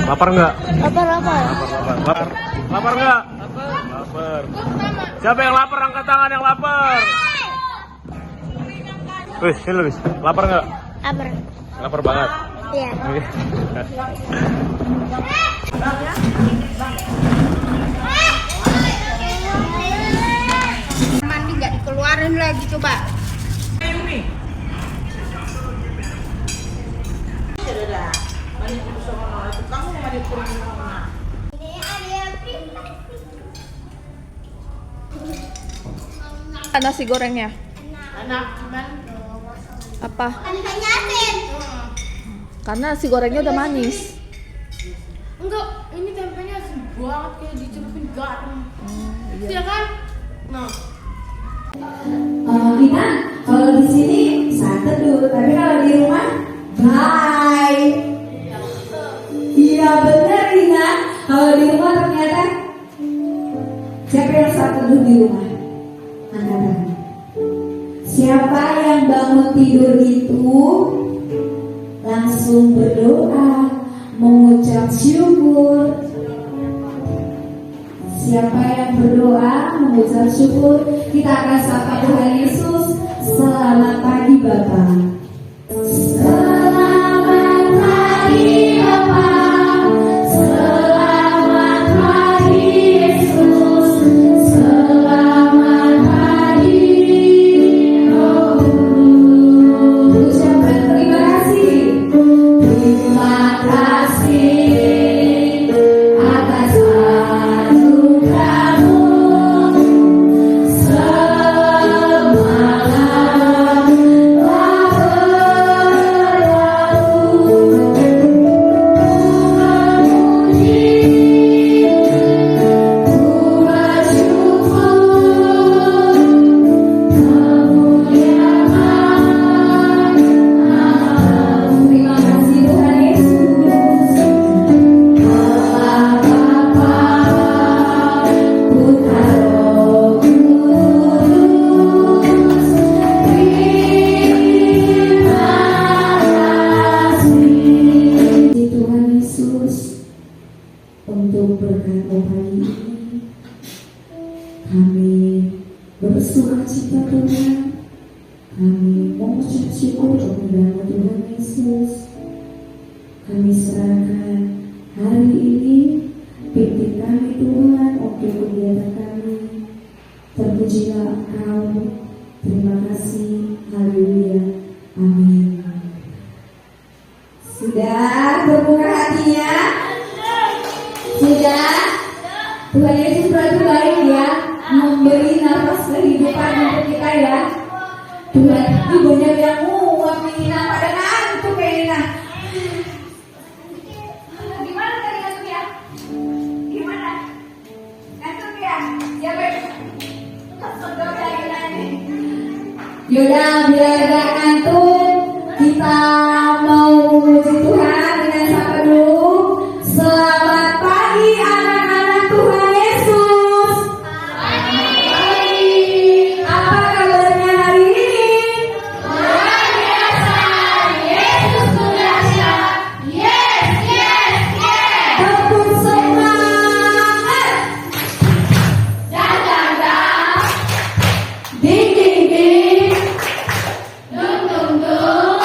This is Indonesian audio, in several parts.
Lapar nggak? Lapar. Lapar. Lapar nggak? Lapar. Siapa yang lapar? Angkat tangan yang lapar. Wih, sini Luis. Lapar nggak? Lapar. Lapar banget. Iya. Mandi nggak dikeluarin lagi coba. Nasi gorengnya Enak, apa? Hanya asin. Karena nasi gorengnya udah manis. Enggak, ini tempenya asin banget kayak dicelupin garam. Iya kan? Nah. Kita kalau di sini saat teduh, tapi kalau di rumah bye. Iya benar Ina. Kalau di rumah ternyata siapa yang saat teduh di rumah? Angkat tangan. Siapa yang bangun tidur itu langsung berdoa, mengucap syukur. Siapa yang berdoa, mengucap syukur, kita akan sapa Tuhan Yesus. Selamat pagi Bapak. Selamat pagi Bapak. Selamat pagi Yesus. Selamat pagi Roh Kudus. Ucapkan terima kasih. Terima kasih atas anugerah-Mu semalam telah berlalu. Ku bersyukur kemuliaan namamu. Terima kasih Tuhan Yesus. Allah Bapa, Putra Roh Kudus, terima kasih Tuhan Yesus untuk berkat pagi ini. Kami bersukacita Tuhan. Kami mengucap syukur kepada Tuhan Yesus. Kami serahkan hari ini pimpin kami Tuhan untuk kegiatan kami. Terpujilah Engkau. Terima kasih. Haleluya. Amin. Sudah terbuka hatinya? Sudah? Tuhan Yesus berarti baik ya, memberi nafas kehidupan untuk kita ya. Tuhan, ini banyak yang muak nih, pada ngantuk kayaknya. Gimana tadi ngantuk ya? Gimana? Ngantuk ya? Siapa yang Yaudah, biar gak ngantuk, kita mau memuji Tuhan dengan sapa dulu. Selamat pagi anak-anak Tuhan Yesus. Pagi. Apa kabarnya hari ini? Luar biasa. Yesus sudah siap. Yes. Tepuk semangat. Dan. Ding. Dung.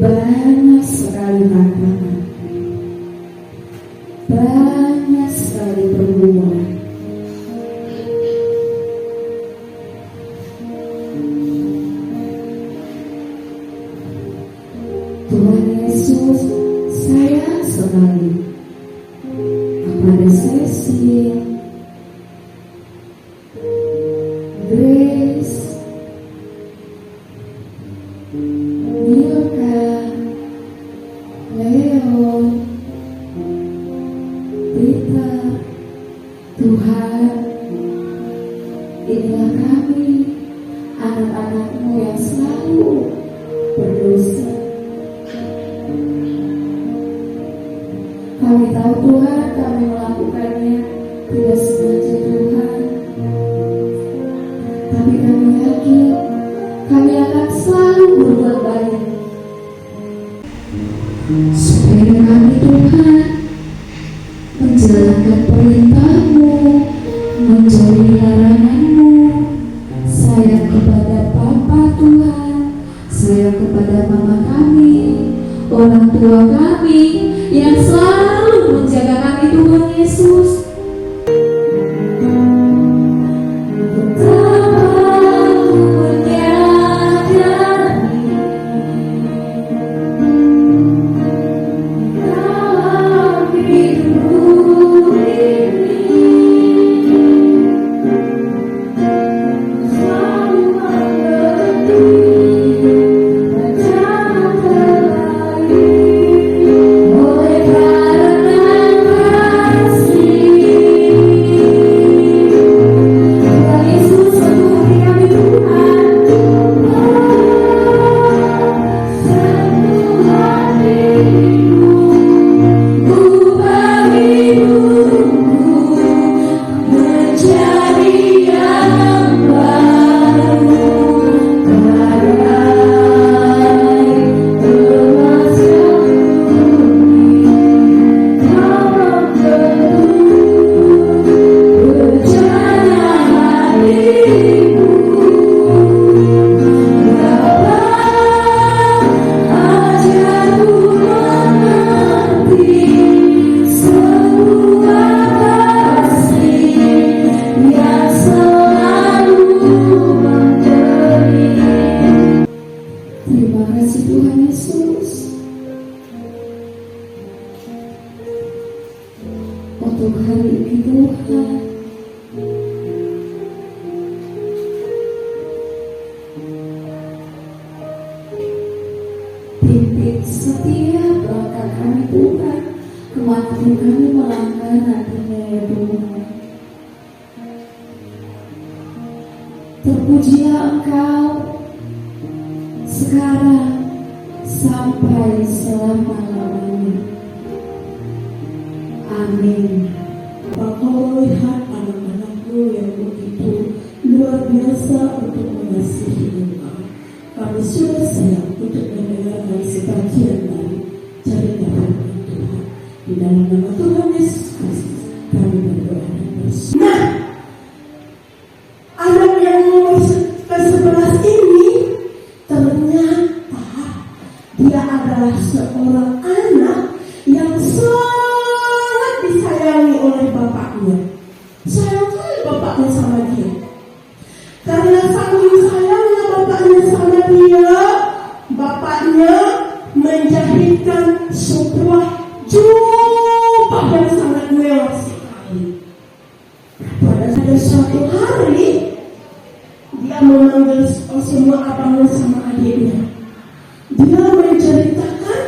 banyak sekali tantangan, banyak sekali pergumulan. Tuhan Yesus sayang sekali kepada Cecil, Grace, Milka, Leo, Rita. Tuhan, inilah kami, anak-anak-Mu yang selalu berdosa. Kami tahu Tuhan, kami melakukannya tidak sengaja Tuhan, tapi kami yakin kami akan selalu berbuat baik supaya kami Tuhan menjalankan perintah-Mu, menjauhi larangan-Mu, sayang kepada Papa Tuhan, sayang kepada mama kami, orang tua kami yang selalu menjaga kami Tuhan Yesus. Terima kasih Tuhan Yesus untuk hari ini Tuhan. Pimpin setiap langkah kami Tuhan, kemanapun kami melangkah nantinya ya Tuhan. Terpujilah Engkau sekarang sampai selama-lamanya. Amin. Engkau melihat anak-anakmu yang begitu luar biasa untuk mengasihi Engkau. Kami sudah siap untuk mendengarkan sebagian dari cerita firman Tuhan. Di dalam nama Tuhan Yesus Kristus kami berdoa dan bersyukur. Nah, anak yang nomor ke-11 ini ternyata dia adalah seorang anak yang sangat disayangi oleh bapaknya. Sayang sekali bapaknya sama dia. Karena saking sayangnya bapaknya sama dia, bapaknya menjahitkan sebuah jubah yang sangat mewah sekali. Pada suatu hari, dia memanggil semua abangnya sama adiknya. Dia menceritakan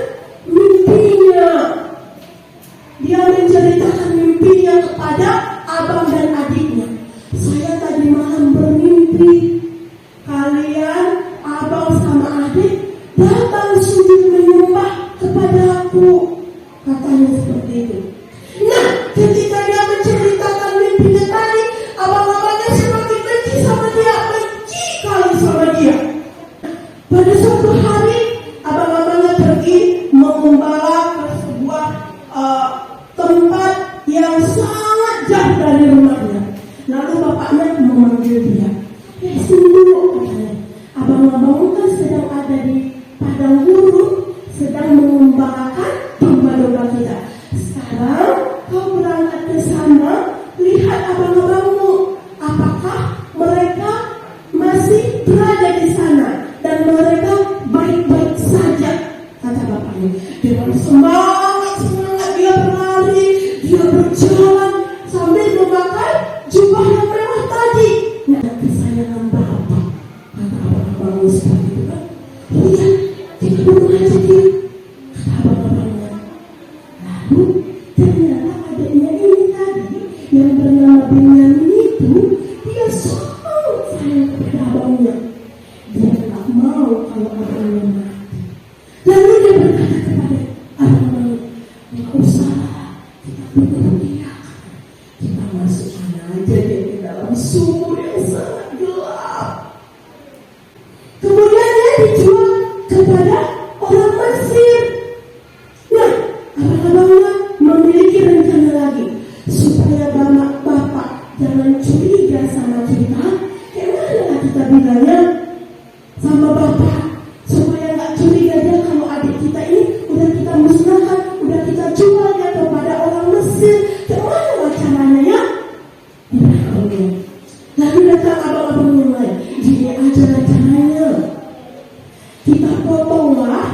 mimpinya. Dia menceritakan mimpinya kepada abang dan adiknya. Saya tadi malam bermimpi, kalian, abang sama adik, datang sujud menyembah kepada aku. Katanya seperti itu. Nah, ketika dia menceritakan mimpinya tadi, abang-abangnya semakin benci sama dia, benci kali sama dia. Pada suatu hari, abang-abangnya pergi mengembala ke sebuah tempat yang sangat jauh dari rumahnya. Lalu bapaknya memanggil dia. Sini dulu, katanya. Abang-abang kan sedang ada di padang gurun, sedang mengembalakan domba-domba kita. Sekarang kau berangkat ke sana, lihat abang-abangmu. Apakah mereka masih berada di sana dan mereka baik-baik saja? Kata bapaknya. Dengan semangat dia berlari, dia berjalan sambil memakai jubah yang mewah tadi. Nah, kesayangan bapak. Kata abang-abangnya seperti itu kan. Lihat, kita dulu aja dia. Kata abang-abangnya. Lalu ternyata adiknya ini tadi yang bernama Benyamin itu, dia sangat sayang kepada abangnya. Dia tak mau kalau abangnya mati. Lalu dia berkata kepada abang-abangnya, "Tidak usah, kita bunuh dia. Kita masukkan aja dia ke dalam sumur yang sangat gelap." Kemudian dia dijual kepada orang Mesir. Nah, abang-abangnya memiliki rencana lagi supaya bapak jangan curiga sama kita. Gimana kita bilangnya sama bapak supaya nggak curiga dia kalau adik kita ini udah kita musnahkan, udah kita jual dia kepada orang Mesir. Gimana caranya ya? Lalu datang abang-abang yang lain. Gini aja caranya. Kita potonglah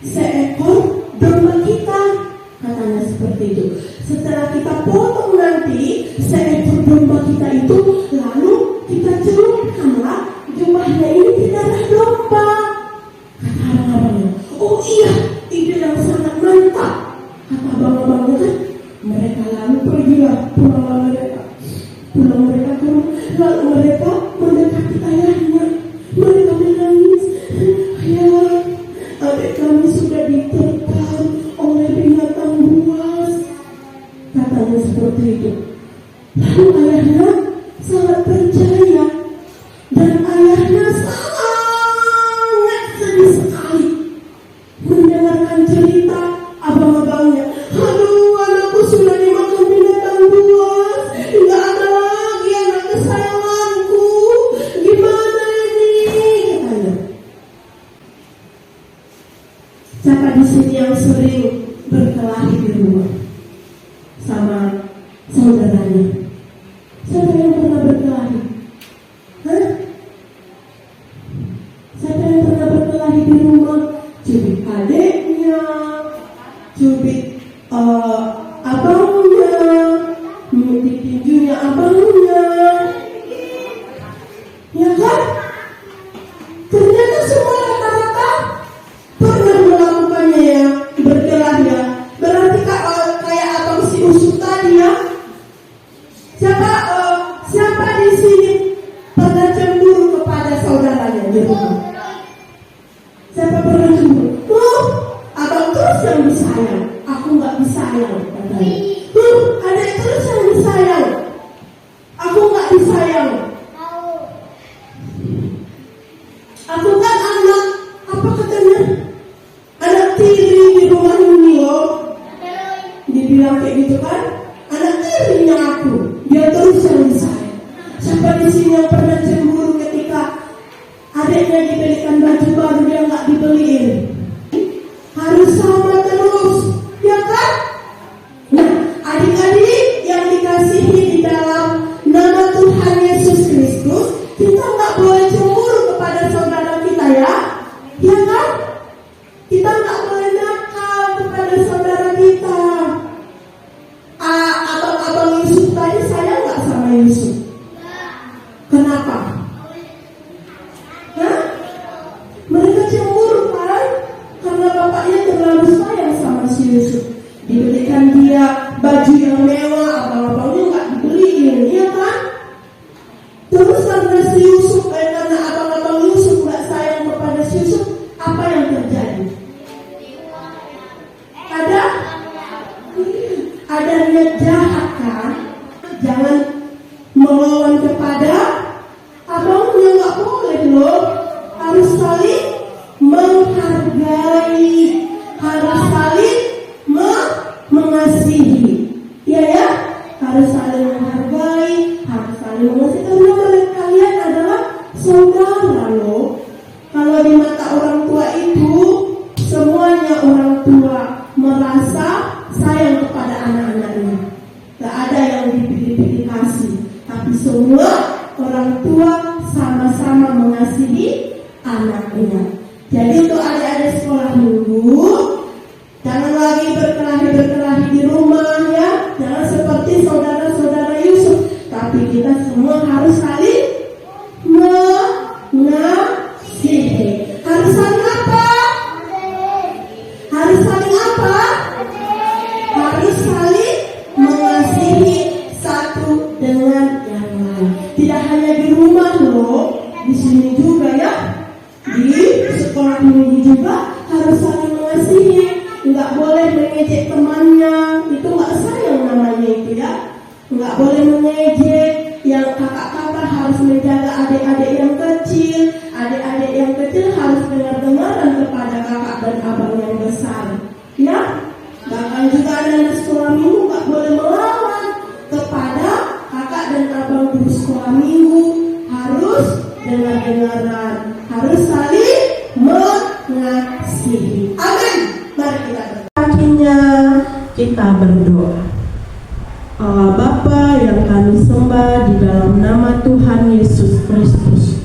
seekor domba kita. Katanya seperti itu. Setelah kita potong nanti seekor domba kita itu, lalu kita celupkanlah jubahnya ini ke darah domba. Kata abang-abangnya, "Oh iya, ide yang sangat mantap." Kata abang-abangnya kan. Mereka lalu pergilah pulang mereka ke rumah. Lalu mereka mendekati ayahnya. Mereka menangis. "Ayah, adik kami sudah diterkam oleh binatang buas." Katanya seperti itu. Lalu ayahnya sangat percaya. Dan ayahnya sangat sedih sekali mendengarkan cerita abang-abangnya. "Aduh, anakku sudah dimakan binatang buas. Nggak ada lagi anak kesayanganku. Gimana ini?" Katanya. Siapa di sini yang sering berkelahi di rumah sama saudaranya? Siapa yang pernah berkelahi? Hah? Siapa yang pernah berkelahi di rumah? Cubit adiknya, cubit abangnya, cubit tinjunya abangnya. Ya kan? Ternyata semua rata-rata pernah melakukannya ya, berkelahi ya. Berarti kayak abang si Usut tadi ya. Siapa di sini pernah cemburu kepada saudaranya di rumah? Siapa pernah cemburu? Abang terus yang disayang, aku nggak disayang katanya. adik terus yang disayang. Aku nggak disayang. Aku kan anak, apa katanya? Anak tiri di rumah ini loh. Dibilang kayak gitu kan? Anak tirinya aku. Dia terus yang disayang. Siapa di sini yang pernah cemburu ketika adiknya dibelikan baju baru dia nggak dibeliin? Harus sama terus, ya kan? Nah, adik-adik yang dikasihi di dalam nama Tuhan Yesus Kristus, kita nggak boleh cemburu kepada saudara kita, ya kan? Kita nggak boleh nakal kepada saudara kita. Abang-abang Yusuf tadi sayang nggak sama Yusuf? Kenapa? Hah? Mereka cemburu kan? Karena bapaknya terlalu sayang sama si Yusuf. Diberikan dia baju yang mewah, abang-abangnya nggak dibeliin, ya kan? Terus karena si Yusuf, karena abang-abang Yusuf nggak sayang kepada si Yusuf, apa yang terjadi? Ada niat jahat kan? Jangan melawan kepada abangnya, nggak boleh loh. Harus saling menghargai, harus saling mengasihi, ya, harus saling menghargai, harus saling mengasihi karena mereka kalian adalah saudara loh. Kalau di mata orang tua itu semuanya orang tua merasa sayang kepada anak-anaknya. Gak ada yang dipilih-pilih kasih, tapi semua orang tua sama-sama mengasihi anaknya. Jadi untuk adik-adik sekolah minggu, jangan lagi berkelahi di rumah ya. Jangan seperti saudara-saudara Yusuf, tapi kita semua harus saling mengasihi. Harus saling apa? Harus saling apa? Harus saling mengasihi satu dengan yang lain. Tidak hanya di rumah loh, di sini juga ya. Di sekolah minggu juga harus saling mengasihi. Nggak boleh mengejek temannya, itu nggak sayang namanya itu ya. Nggak boleh mengejek. Yang kakak-kakak harus menjaga adik-adik yang kecil. Adik-adik yang kecil harus dengar-dengaran kepada kakak dan abang yang besar, ya. Bahkan juga anak sekolah minggu nggak boleh melawan kepada kakak dan abang di sekolah minggu. Harus dengar-dengaran, harus saling mengasihi. Amin. Mari kita akhirnya kita berdoa. Allah Bapa yang kami sembah di dalam nama Tuhan Yesus Kristus,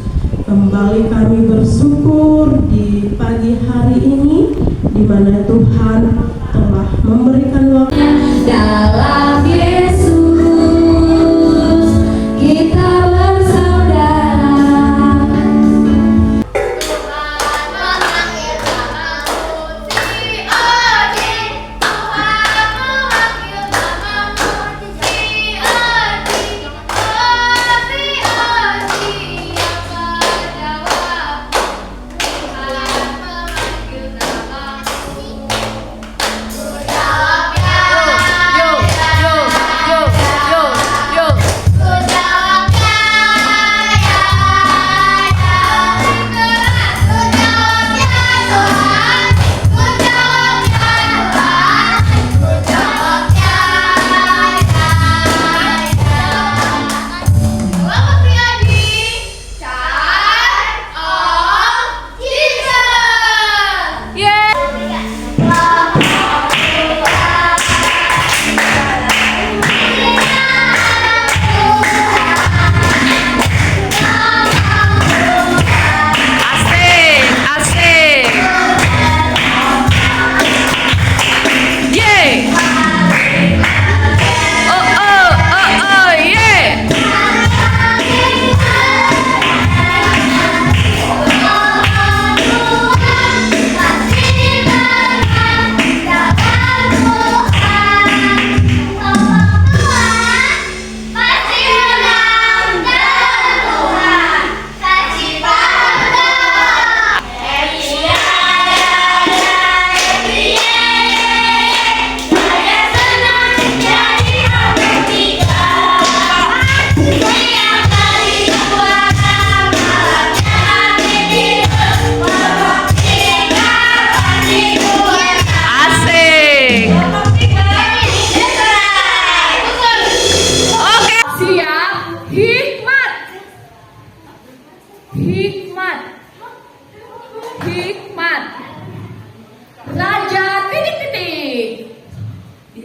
kembali kami bersyukur di pagi hari ini di mana Tuhan telah memberikan waktu dalam Yesus kita bersaudara. Yo,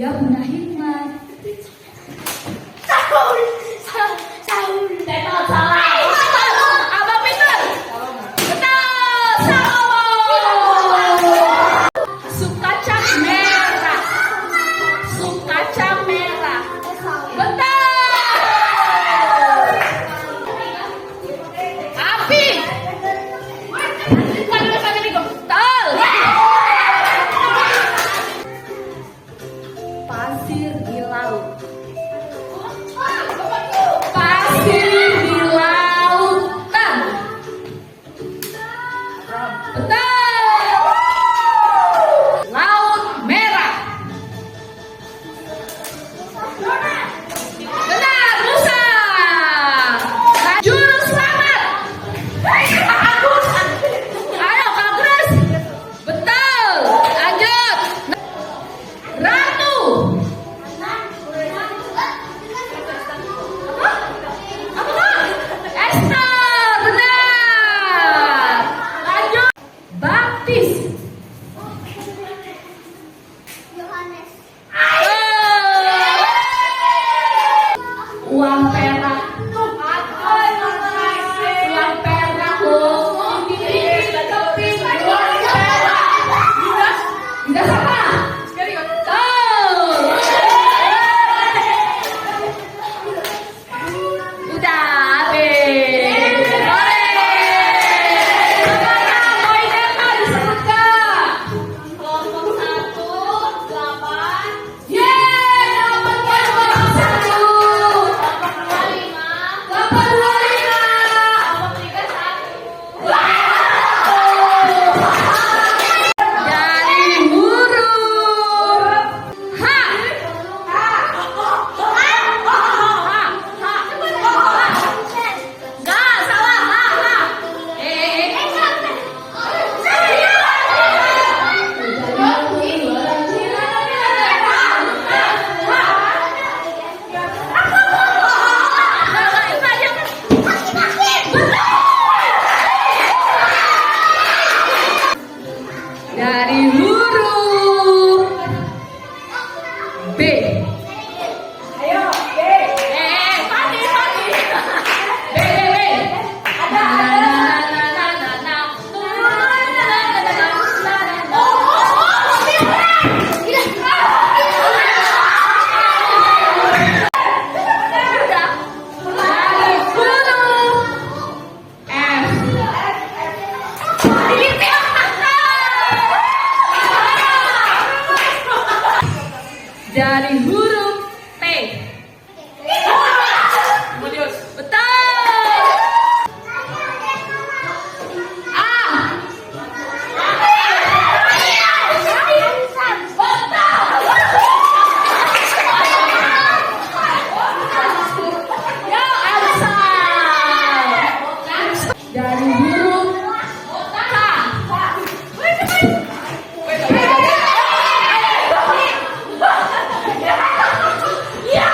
Dia punya hikmat. Sahur. Betul, salah. Abang pintar. Betul, salah. Sup kacang merah. Sup kacang merah. Betul. Api. Betul. Pasir di laut. Pasir di lautan. Betul. Laut merah. Benar, Musa. Juru selamat. Agus. Ayo, Kak Grace. Betul. Lanjut. Ratu. Apa? Esther, benar. Lanjut. Baptis. Uang perak. Uang perak loh. Uang perak. Tidak sama. Tuh. Udah habis. Boleh. Semuanya poinnya kan disebutkan. Kelompok 1, 8. Yeay, dapat kelompok 1. Kelompok 2, 5. Kelompok 2, 5. Kelompok 3, 1. Dari huruf H. Enggak, salah. Dari huruf B. Ayo, B. Pati. B. Dari huruf F. Dari huruf T. Betul. A. Yo, Elsa. Dari huruf K. Dari huruf Y. Dari huruf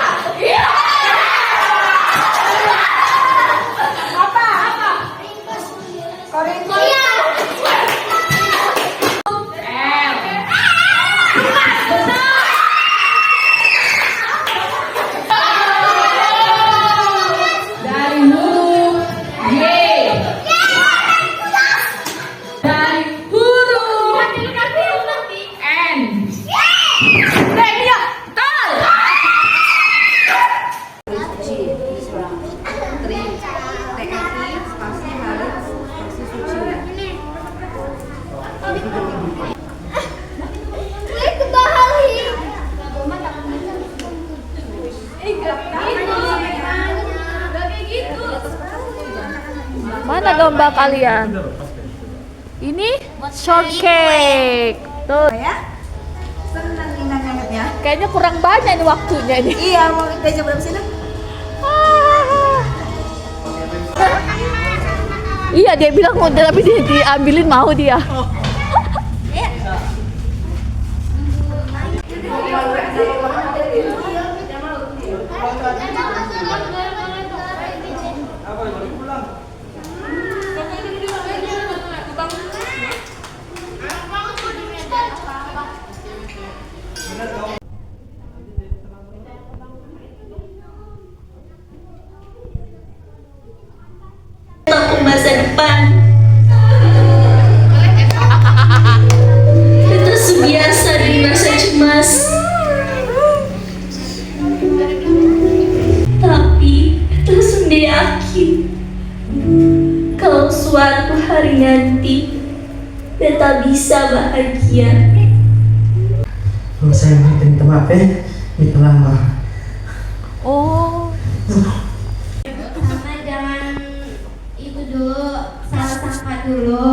N. Betul. Mana gambar kalian? Ini shortcake. Tuh. Ya, senang Nina nganget ya. Kayaknya kurang banyak nih waktunya ini. Iya, mau kita jam berapa sih? Nak? Iya, dia bilang udah tapi dia diambilin mau dia. hari nanti dan tak bisa bahagia. Kalau saya minta maaf ya, itu lama. Oh, Mama jangan itu dulu, salah sangka dulu.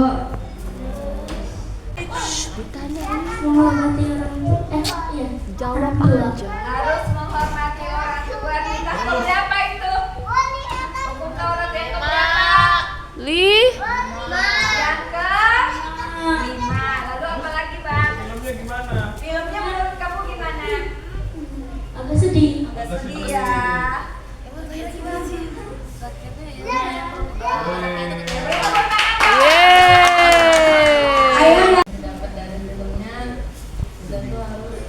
Menghormati orang tua. Iya. jawab aja. Harus menghormati orang tua. Kita hukum berapa itu? Hukum Taurat yang keberapa? Li, Yang ke 5. Lalu apa lagi, Bang? Filmnya gimana? Filmnya menurut kamu gimana? Agak sedih. Agak sedih ya. yeay. Dapat dari filmnya kita tuh harus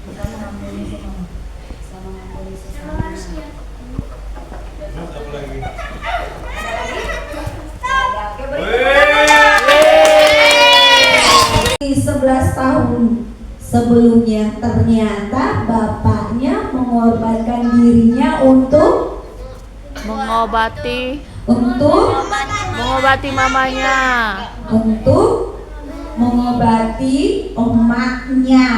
kita mengampuni sama mengampuni sesama. Terus apa lagi? Oke, berikutnya. 11 tahun sebelumnya ternyata bapaknya mengorbankan dirinya untuk Mengobati mamanya, untuk mengobati emaknya.